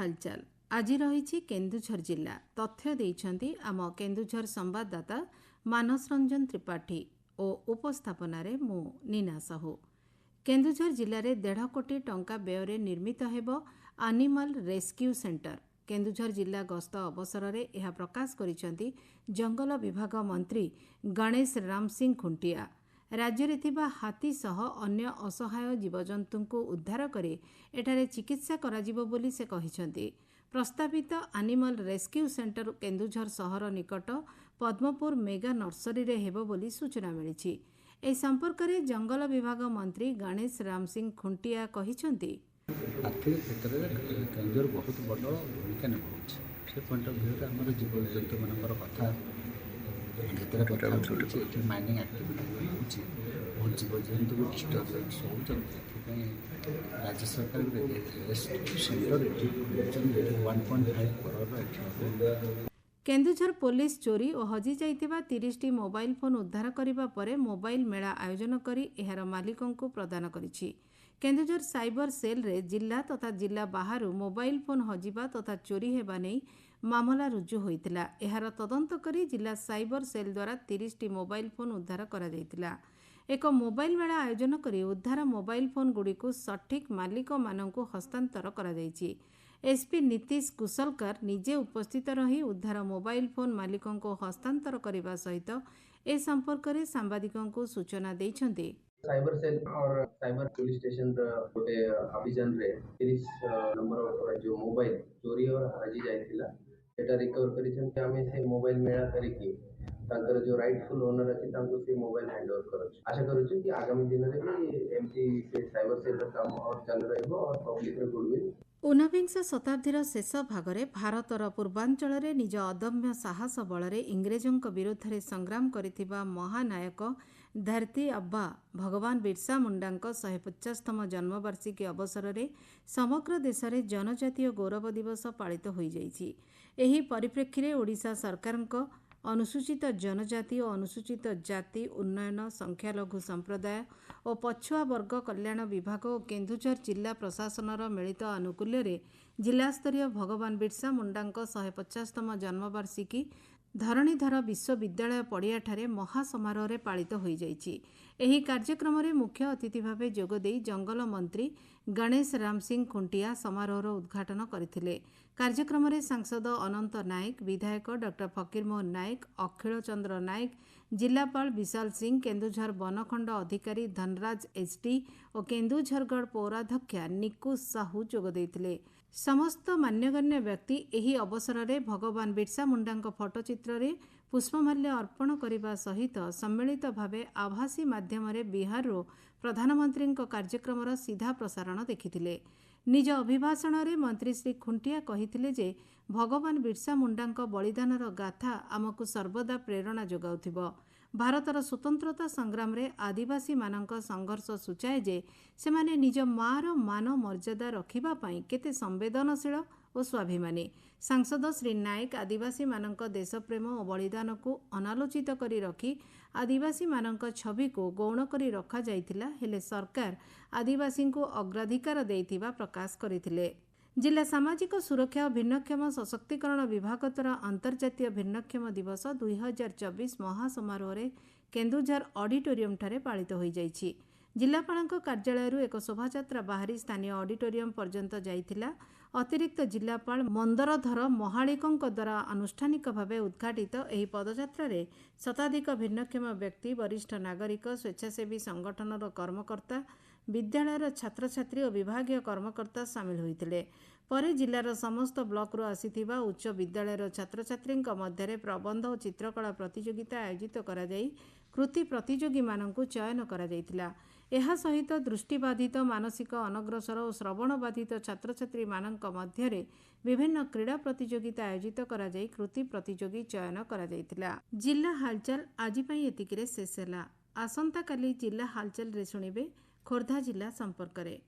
हालचाल आज रही केन्दुझर जिला तथ्य देइछन्ति आम केन्दुझर संवाददाता मानस रंजन त्रिपाठी और उपस्थापन मु नीना साहू। केन्दुझर जिले में 1.5 कोटी टंका व्यय निर्मित हेब एनिमल रेस्क्यू सेंटर। केन्दुझर जिला गस्त अवसर में यह प्रकाश करिसेंति जंगल विभाग मंत्री गणेश राम सिंह खुंटिया। राज्य में थिबा हाथी सह अन्य असहाय जीवजंतु को उद्धार करे एठारे चिकित्सा कराजिबो बोली से कहिसेंति। प्रस्तावित एनिमल रेस्क्यू सेंटर केन्दुझर सहर निकट पद्मपुर मेगा नर्सरी रे हेबो बोली सूचना मिली। ए संपर्क में जंगल विभाग मंत्री गणेश राम सिंह खुंटिया कहिसेंति आर्थिक क्षेत्र में केन्दुझर बहुत बड़ भूमिका निभाଉଛି से पॉइंट ऑफ व्यू आम जीवजंतु मान कथा जिते माइनिंग एक्टिविटी होती बहुत जीवजंतु को डिस्टर्बेंस होती राज्य सरकार सेंटर 1.5 करोड़। केन्दुझर पुलिस चोरी और हजि जाइतिबा 30टी मोबाइल फोन उद्धार करिबा परे मोबाइल मेला आयोजन करी एहार मालिकों को प्रदान करिछि। केन्दुझर साइबर सेल रे जिला तथा जिला बाहर मोबाइल फोन हजिबा तथा चोरी हेबा नै मामला रुजु होइतिला। एहार तदंत करी जिला साइबर सेल द्वारा 30टी मोबाइल फोन उद्धार करा जाइतिला। एक मोबाइल मेला आयोजन करी उद्धार मोबाइल फोन गुडी को सठिक मालिक माननकु हस्तांतर करा जाइछि। एसपी नीतीश कुशलकर निजे उपस्थित रही उद्धार मोबाइल फोन मालिकों को हस्तांतर करने सहित ए संपर्क में सांबादिकों को सूचना देइछन्ति। साइबर सेल और साइबर पुलिस स्टेशन गोटे अभियान रे 30 नंबर ऑफ जो मोबाइल चोरी और हजी जाइतिला एटा रिकवर करिछन। आमे से मोबाइल मेला करिकि तांकर जो राइटफुल ओनर अछि तांको से मोबाइल हैंड ओवर करछ। आशा करूछु कि आगामी दिन रे भी एमटी से साइबर सेल का काम और चालू रहइबो और पब्लिक रे गुडविल। ऊनविंश शताब्दीर शेष भागरे भारतर पूर्वांचल रे निज अदम्य साहस बल इंग्रेजों विरुद्ध रे संग्राम करिथिबा महानायक धरती अब्बा भगवान बिरसा मुंडा 150तम जन्मवार्षिकी अवसर में समग्र देश में जनजातीय गौरव दिवस पालित हो जाइछि। एही परिप्रेक्षी में ओडिशा सरकार अनुसूचित जनजाति और अनुसूचित जाति उन्नयन संख्यालघु संप्रदाय और पछुआ वर्ग कल्याण विभाग और केन्दुझर जिला प्रशासनर मिलित आनुकूल्य रे जिलास्तरीय भगवान बिरसा मुंडा 150तम जन्मवार्षिकी धरणीधर विश्वविद्यालय पड़ियाठारे महासमारोह पालित हो जाइछि। एही कार्यक्रम में मुख्य अतिथि भाव जोगदे जंगल मंत्री गणेश राम सिंह खुंटिया समारोहर उद्घाटन करथिले। कार्यक्रम में सांसद अनंत नायक, विधायक डॉक्टर फकीरमोहन नायक, अखिल चंद्र नायक, जिलापाल विशाल सिंह, केन्दुझर वनखंड अधिकारी धनराज एसटी और केन्दुझरगढ़ पौराध्यक्षा निकु साहू जोगदेइथिले। समस्त मान्यगण्य व्यक्ति एही अवसर में भगवान बिरसा मुंडा फोटोचित्र रे पुष्पमाल्य अर्पण करने सहित सम्मिलित भावे आभासी माध्यम बिहार प्रधानमंत्री कार्यक्रम सीधा प्रसारण देखिथिले। निज अभिभाषण में मंत्री श्री खुंटिया कहिथिले जे भगवान बिरसा मुंडा बलिदानर गाथा आमको सर्वदा प्रेरणा जोगाउथिबो। भारतर स्वतंत्रता संग्राम रे आदिवासी मानक संघर्ष सूचाए जे सेमाने निज मार मान मर्यादा रखिबा पई केते संवेदनशील और स्वाभिमानी। सांसद श्री नायक आदिवासी मानक देशप्रेम और बलिदान को अनालोचित करी रखी आदिवासी मानक छवि को गौण करी रखा जाइतिला, हेले सरकार आदिवासी को अग्राधिकार देइतिबा प्रकाश करिथिले। जिला सामाजिक सुरक्षा और भिन्नक्षम सशक्तिकरण विभाग द्वारा अंतर्जातीय भिन्नक्षम दिवस 2024 महासमारोह रे केन्दुझर ऑडिटोरियम ठारे पालित हो जाइछि। जिलापाल कार्यालय एक शोभायात्रा बाहरी स्थानीय ऑडिटोरियम पर्यंत जाइतिला। अतिरिक्त जिलापाल मंदरधर महालिकों द्वारा आनुष्ठानिक भाव उद्घाटित एही पदयात्रा रे शताधिक भिन्नक्षम व्यक्ति, वरिष्ठ नागरिक, स्वेच्छासेवी संगठनर कर्मकर्ता, विद्यालयर छात्र छात्री और विभागीय कर्मकर्ता सामिल होइतिले। परे जिलार समस्त ब्लॉक रो आसीथिबा उच्च विद्यालयर छात्र छात्री मध्य प्रबंध और चित्रकला प्रतियोगिता आयोजित करा जाई कृति प्रतियोगी माननकु चयन करा जाइतिला। एहा सहित दृष्टिबाधित, मानसिक अनग्रसर और श्रवण बाधित छात्र छात्री माननक मध्य विभिन्न क्रीड़ा प्रतियोगिता आयोजित करा जाई कृति प्रतियोगी चयन करा जाइतिला। जिला हालचाल आज पई एतिकिरे शेष होला। आसंता काली जिला हालचाल रे सुनिबे खोर्धा जिला संपर्क रे।